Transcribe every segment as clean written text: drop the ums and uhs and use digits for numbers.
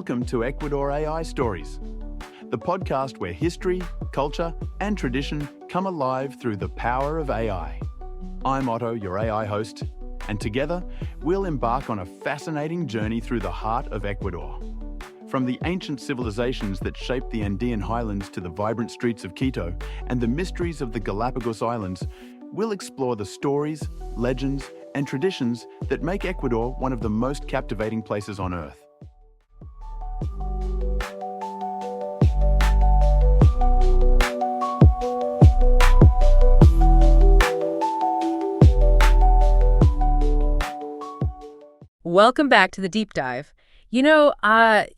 Welcome to Ecuador AI Stories, the podcast where history, culture, and tradition come alive through the power of AI. I'm Otto, your AI host, and together we'll embark on a fascinating journey through the heart of Ecuador. From the ancient civilizations that shaped the Andean highlands to the vibrant streets of Quito and the mysteries of the Galápagos Islands, we'll explore the stories, legends, and traditions that make Ecuador one of the most captivating places on Earth. Welcome back to the deep dive. You know,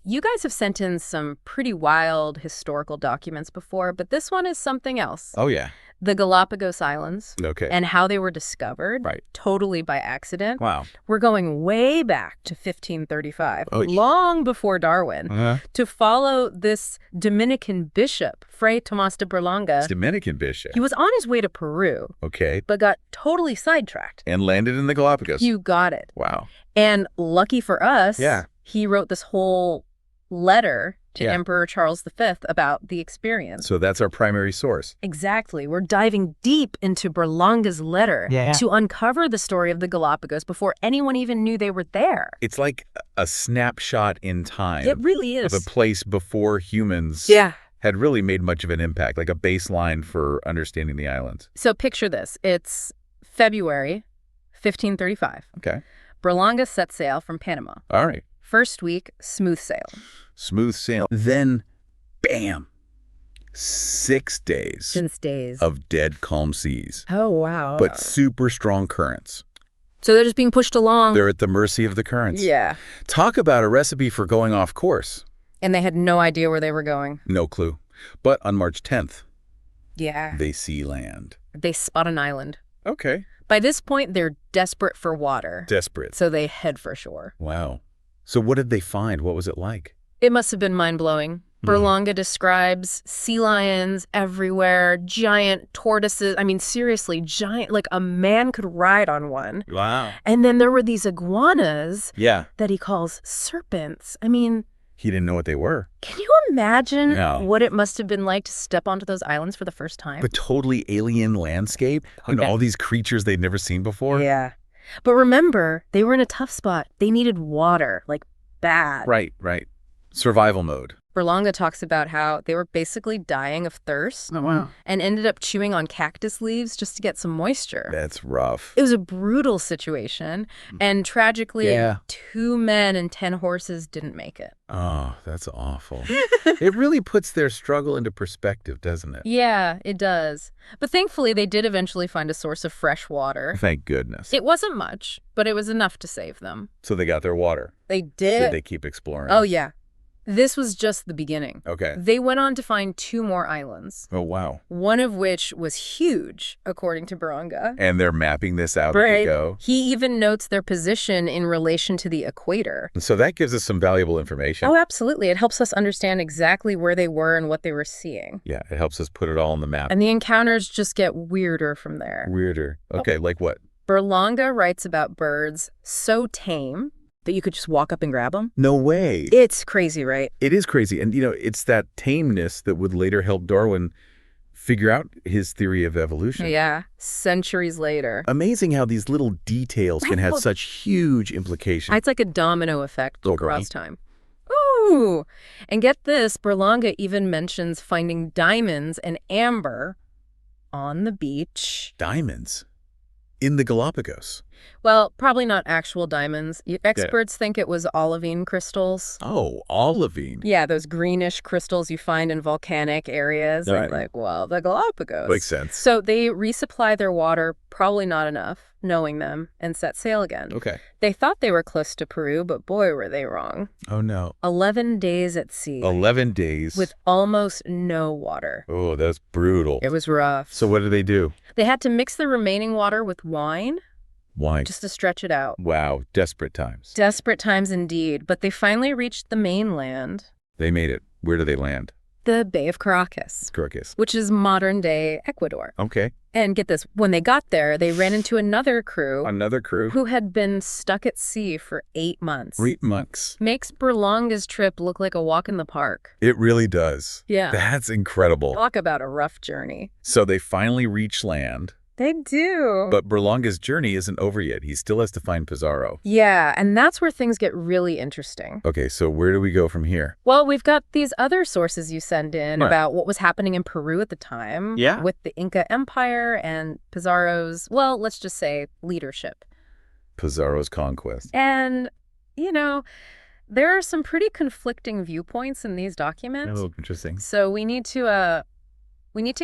you guys have sent in some pretty wild historical documents before, but this one is something else. Oh, yeah. The Galápagos Islands. Okay. And how they were discovered. Right. Totally by accident. Wow. We're going way back to 1535, long before Darwin, to follow this Dominican bishop, Fray Tomás de Berlanga. Dominican bishop. He was on his way to Peru. Okay. But got totally sidetracked. And landed in the Galapagos. You got it. Wow. And lucky for us, Yeah. he wrote this whole letter to Emperor Charles V about the experience. So that's our primary source. Exactly. We're diving deep into Berlanga's letter to uncover the story of the Galapagos before anyone even knew they were there. It's like a snapshot in time. It really is. Of a place before humans had really made much of an impact, like a baseline for understanding the islands. So picture this. It's February 1535. Okay. Berlanga set sail from Panama. All right. First week, smooth sail. Smooth sail. Then, bam, 6 days. Since days. Of dead calm seas. Oh, wow. But super strong currents. So they're just being pushed along. They're at the mercy of the currents. Yeah. Talk about a recipe for going off course. And they had no idea where they were going. No clue. But on March 10th, yeah, they see land. They spot an island. Okay. By this point, they're desperate for water. Desperate. So they head for shore. Wow. So what did they find? What was it like? It must have been mind-blowing. Berlanga describes sea lions everywhere, giant tortoises. I mean, seriously, giant, like a man could ride on one. Wow. And then there were these iguanas that he calls serpents. I mean, he didn't know what they were. Can you imagine what it must have been like to step onto those islands for the first time? The totally alien landscape and all these creatures they'd never seen before. Yeah. But remember, they were in a tough spot. They needed water, like bad. Right, right. Survival mode. Berlanga talks about how they were basically dying of thirst and ended up chewing on cactus leaves just to get some moisture. That's rough. It was a brutal situation. And tragically, 2 men and 10 horses didn't make it. Oh, that's awful. It really puts their struggle into perspective, doesn't it? Yeah, it does. But thankfully, they did eventually find a source of fresh water. Thank goodness. It wasn't much, but it was enough to save them. So they got their water. They did. Did they keep exploring? Oh, yeah. This was just the beginning. Okay. They went on to find 2 more islands. Oh, wow. One of which was huge, according to Berlanga. And they're mapping this out as they go. He even notes their position in relation to the equator. So that gives us some valuable information. Oh, absolutely. It helps us understand exactly where they were and what they were seeing. Yeah, it helps us put it all on the map. And the encounters just get weirder from there. Weirder. Okay, like what? Berlanga writes about birds so tame that you could just walk up and grab them. No way. It's crazy, right? It is crazy. And, you know, it's that tameness that would later help Darwin figure out his theory of evolution. Yeah, centuries later. Amazing how these little details can have such huge implications. It's like a domino effect across time. Ooh! And get this, Berlanga even mentions finding diamonds and amber on the beach. Diamonds? In the Galapagos? Well, probably not actual diamonds. Experts think it was olivine crystals. Oh, olivine. Yeah, those greenish crystals you find in volcanic areas. Right. Like, well, the Galapagos. Makes sense. So they resupply their water, probably not enough, knowing them, and set sail again. Okay. They thought they were close to Peru, but boy, were they wrong. Oh, no. 11 days at sea. 11 days. With almost no water. Oh, that's brutal. It was rough. So what did they do? They had to mix the remaining water with wine. Why? Just to stretch it out. Wow, desperate times. Desperate times indeed, but they finally reached the mainland. They made it. Where do they land? the Bay of Caracas, Caracas. which is modern-day Ecuador. Okay. And get this, when they got there, they ran into another crew Another who had been stuck at sea for 8 months. 8 months. Makes Berlanga's trip look like a walk in the park. It really does. Yeah. That's incredible. Talk about a rough journey. So they finally reach land, They do. but Berlanga's journey isn't over yet. He still has to find Pizarro. Yeah, and that's where things get really interesting. Okay, so where do we go from here? Well, we've got these other sources you send in Right. about what was happening in Peru at the time. Yeah. With the Inca Empire and Pizarro's, well, let's just say leadership. Pizarro's conquest. And, there are some pretty conflicting viewpoints in these documents. Oh, interesting. So we need to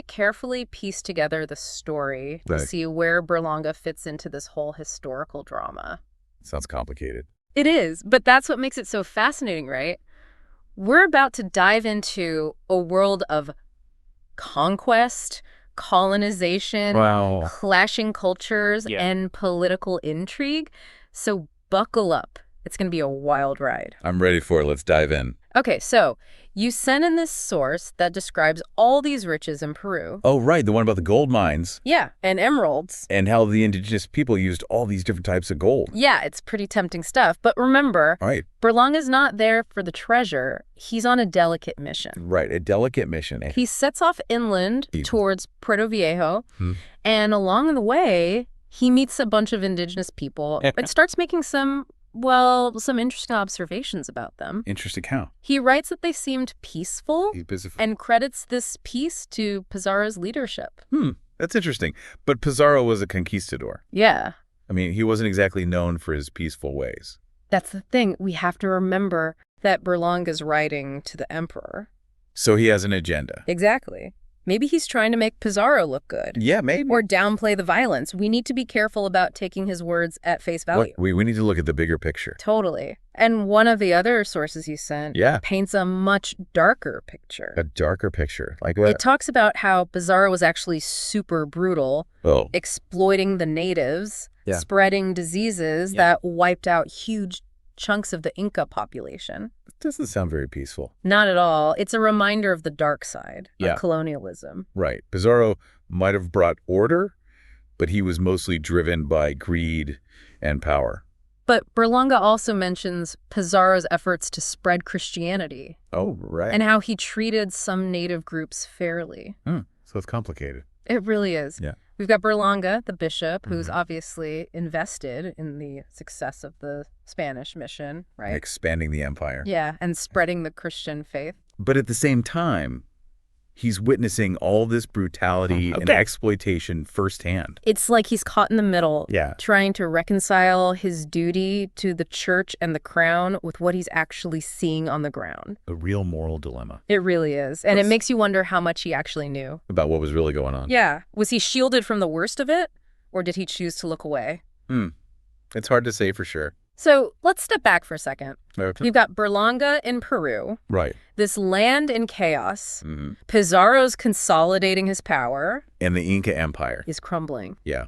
carefully piece together the story to Right. see where Berlanga fits into this whole historical drama. Sounds complicated. It is, but that's what makes it so fascinating, right? We're about to dive into a world of conquest, colonization, Wow. clashing cultures, Yeah. and political intrigue. So buckle up. It's going to be a wild ride. I'm ready for it. Let's dive in. Okay, so you sent in this source that describes all these riches in Peru. Oh, right. The one about the gold mines Yeah, and emeralds. and how the indigenous people used all these different types of gold. Yeah, it's pretty tempting stuff. But remember, All right. Berlanga's not there for the treasure. He's on a delicate mission. Right. A delicate mission. He sets off inland He- towards Puerto Viejo, Hmm. and along the way, he meets a bunch of indigenous people and starts making some interesting observations about them. Interesting how. He writes that they seemed peaceful He's busy. and credits this peace to Pizarro's leadership. That's interesting. But Pizarro was a conquistador. Yeah, I mean, he wasn't exactly known for his peaceful ways. that's the thing. We have to remember that Berlanga's writing to the emperor. So he has an agenda. Exactly. Maybe he's trying to make Pizarro look good. Yeah, maybe. Or downplay the violence. We need to be careful about taking his words at face value. We need to look at the bigger picture. Totally. And one of the other sources you sent Yeah. paints a much darker picture. A darker picture. Like what? It talks about how Pizarro was actually super brutal, Oh. exploiting the natives, Yeah. spreading diseases Yeah. that wiped out huge chunks of the Inca population. It doesn't sound very peaceful. Not at all. It's a reminder of the dark side Yeah. of colonialism. Right. Pizarro might have brought order, but he was mostly driven by greed and power. But Berlanga also mentions Pizarro's efforts to spread Christianity Oh, right. and how he treated some native groups fairly. So it's complicated. It really is. Yeah. We've got Berlanga, the bishop, who's Mhm. obviously invested in the success of the Spanish mission, right? Expanding the empire. Yeah, and spreading the Christian faith. But at the same time, he's witnessing all this brutality and exploitation firsthand. It's like he's caught in the middle, Yeah. trying to reconcile his duty to the church and the crown with what he's actually seeing on the ground. A real moral dilemma It really is. And it Yes. makes you wonder how much he actually knew. about what was really going on. Yeah. Was he shielded from the worst of it, or did he choose to look away? It's hard to say for sure. So let's step back for a second. Okay. We've got Berlanga in Peru, Right. this land in chaos. hmm Pizarro's consolidating his power, And the Inca Empire. is crumbling. Yeah.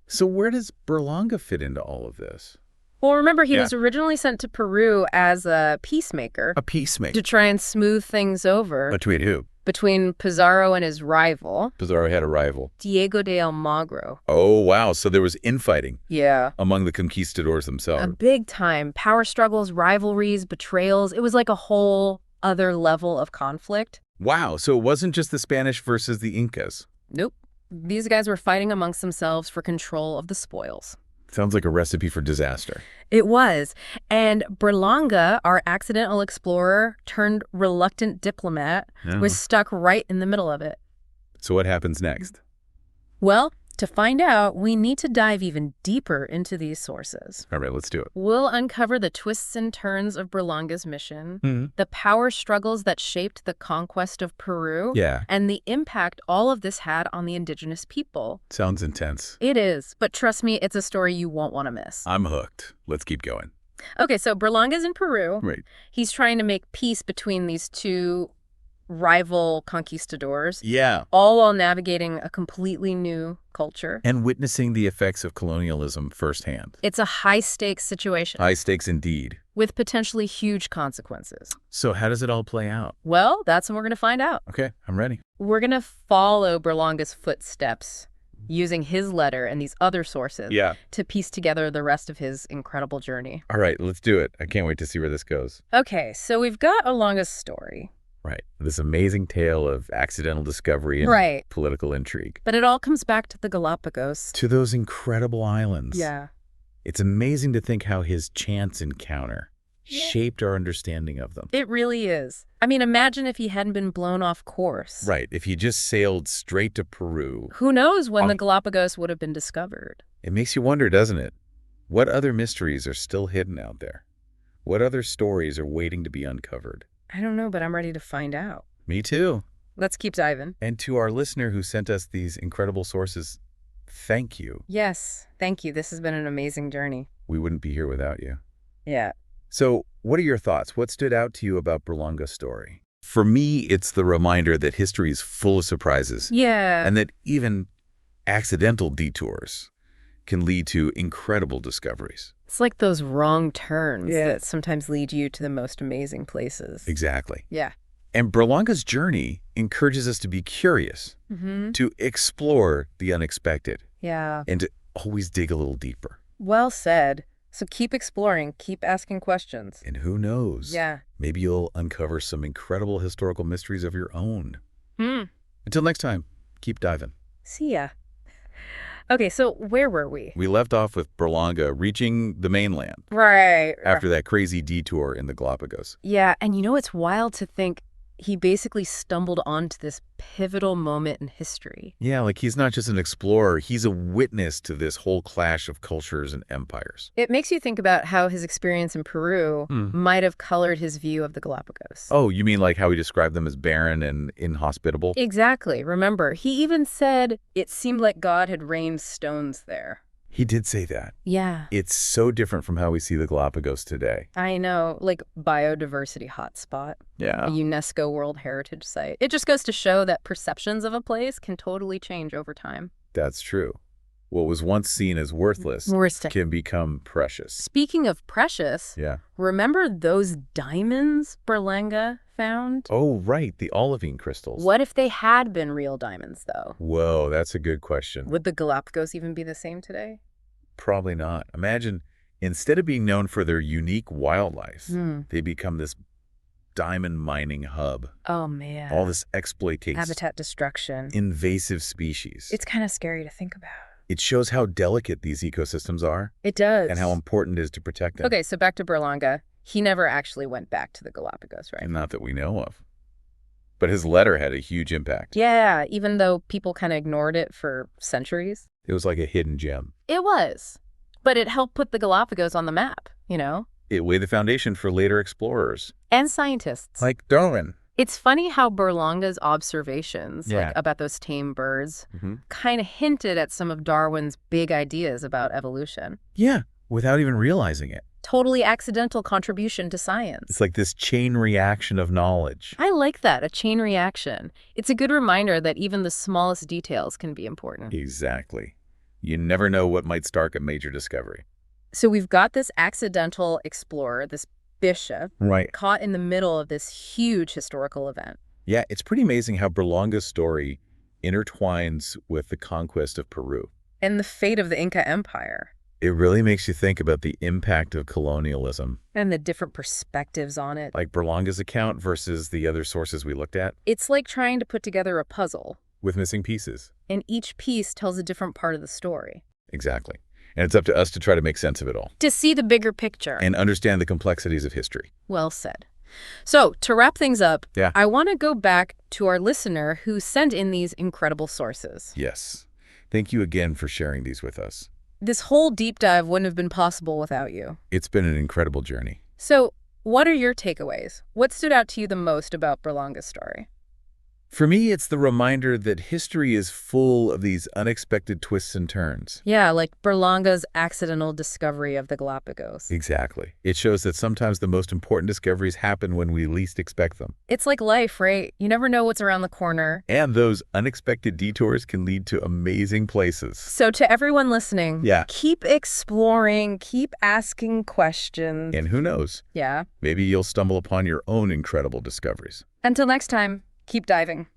So where does Berlanga fit into all of this? Well, remember, he Yeah. was originally sent to Peru as a peacemaker A peacemaker. to try and smooth things over Between who? between Pizarro and his rival, Pizarro had a rival. Diego de Almagro. Oh, wow. So there was infighting Yeah. among the conquistadors A themselves. big time. Power struggles, rivalries, betrayals. It was like a whole other level of conflict. Wow. So it wasn't just the Spanish versus the Incas. Nope. These guys were fighting amongst themselves for control of the spoils. Sounds like a recipe for disaster. It was. And Berlanga, our accidental explorer turned reluctant diplomat, was stuck right in the middle of it. So what happens next? Well, to find out, we need to dive even deeper into these sources. All right, let's do it. We'll uncover the twists and turns of Berlanga's mission, the power struggles that shaped the conquest of Peru, Yeah. and the impact all of this had on the indigenous people. Sounds intense. It is, but trust me, it's a story you won't want to miss. I'm hooked. Let's keep going. Okay, so Berlanga's in Peru. Right. He's trying to make peace between these two rival conquistadors, Yeah. all while navigating a completely new culture. And witnessing the effects of colonialism firsthand. It's a high-stakes situation. High stakes indeed. with potentially huge consequences. So how does it all play out? Well, that's what we're going to find out. Okay, I'm ready. We're going to follow Berlanga's footsteps using his letter and these other sources to piece together the rest of his incredible journey. All right, let's do it. I can't wait to see where this goes. Okay, so we've got Berlanga's story. Right. This amazing tale of accidental discovery and political intrigue. But it all comes back to the Galapagos. To those incredible islands. Yeah. It's amazing to think how his chance encounter shaped our understanding of them. It really is. I mean, imagine if he hadn't been blown off course. Right. If he just sailed straight to Peru. Who knows when the Galapagos would have been discovered? It makes you wonder, doesn't it? What other mysteries are still hidden out there? What other stories are waiting to be uncovered? I don't know, but I'm ready to find out. Me too. Let's keep diving. And to our listener who sent us these incredible sources, thank you. Yes, thank you. This has been an amazing journey. We wouldn't be here without you. Yeah. So, what are your thoughts? What stood out to you about Berlanga's story? For me, it's the reminder that history is full of surprises. Yeah. And that even accidental detours can lead to incredible discoveries. It's like those wrong turns that sometimes lead you to the most amazing places. Exactly. Yeah. And Berlanga's journey encourages us to be curious, to explore the unexpected, and to always dig a little deeper. Well said. So keep exploring, keep asking questions. And who knows? Yeah. Maybe you'll uncover some incredible historical mysteries of your own. Until next time, keep diving. See ya. Okay, so where were we? We left off with Berlanga reaching the mainland. Right. After that crazy detour in the Galapagos. Yeah, and you know, it's wild to think he basically stumbled onto this pivotal moment in history. Yeah, like he's not just an explorer, he's a witness to this whole clash of cultures and empires. It makes you think about how his experience in Peru might have colored his view of the Galapagos. Oh, you mean like how he described them as barren and inhospitable? Exactly. Remember, he even said it seemed like God had rained stones there. He did say that. Yeah. It's so different from how we see the Galapagos today. I know, like biodiversity hotspot. Yeah. A UNESCO World Heritage Site. It just goes to show that perceptions of a place can totally change over time. That's true. What was once seen as worthless can become precious. Speaking of precious, remember those diamonds Berlanga found? Oh, right, the olivine crystals. What if they had been real diamonds, though? Whoa, that's a good question. Would the Galapagos even be the same today? Probably not. Imagine, instead of being known for their unique wildlife, they become this diamond mining hub. Oh, man. All this exploitation. Habitat destruction. Invasive species. It's kind of scary to think about. It shows how delicate these ecosystems are. It does. And how important it is to protect them. Okay, so back to Berlanga. He never actually went back to the Galapagos, right? Not that we know of. But his letter had a huge impact. Yeah, even though people kind of ignored it for centuries. It was like a hidden gem. It was. But it helped put the Galapagos on the map, you know? It laid the foundation for later explorers. And scientists. Like Darwin. It's funny how Berlanga's observations about those tame birds kind of hinted at some of Darwin's big ideas about evolution. Yeah, without even realizing it. Totally accidental contribution to science. It's like this chain reaction of knowledge. I like that, a chain reaction. It's a good reminder that even the smallest details can be important. Exactly. You never know what might spark a major discovery. So we've got this accidental explorer, this bishop, caught in the middle of this huge historical event. Yeah, it's pretty amazing how Berlanga's story intertwines with the conquest of Peru. And the fate of the Inca Empire. It really makes you think about the impact of colonialism. And the different perspectives on it. Like Berlanga's account versus the other sources we looked at. It's like trying to put together a puzzle. With missing pieces. And each piece tells a different part of the story. Exactly. And it's up to us to try to make sense of it all. To see the bigger picture. And understand the complexities of history. Well said. So, to wrap things up, I want to go back to our listener who sent in these incredible sources. Yes. Thank you again for sharing these with us. This whole deep dive wouldn't have been possible without you. It's been an incredible journey. So, what are your takeaways? What stood out to you the most about Berlanga's story? For me, it's the reminder that history is full of these unexpected twists and turns. Yeah, like Berlanga's accidental discovery of the Galapagos. Exactly. It shows that sometimes the most important discoveries happen when we least expect them. It's like life, right? You never know what's around the corner. And those unexpected detours can lead to amazing places. So to everyone listening, Yeah. Keep exploring, keep asking questions. And who knows? Yeah. Maybe you'll stumble upon your own incredible discoveries. Until next time, keep diving.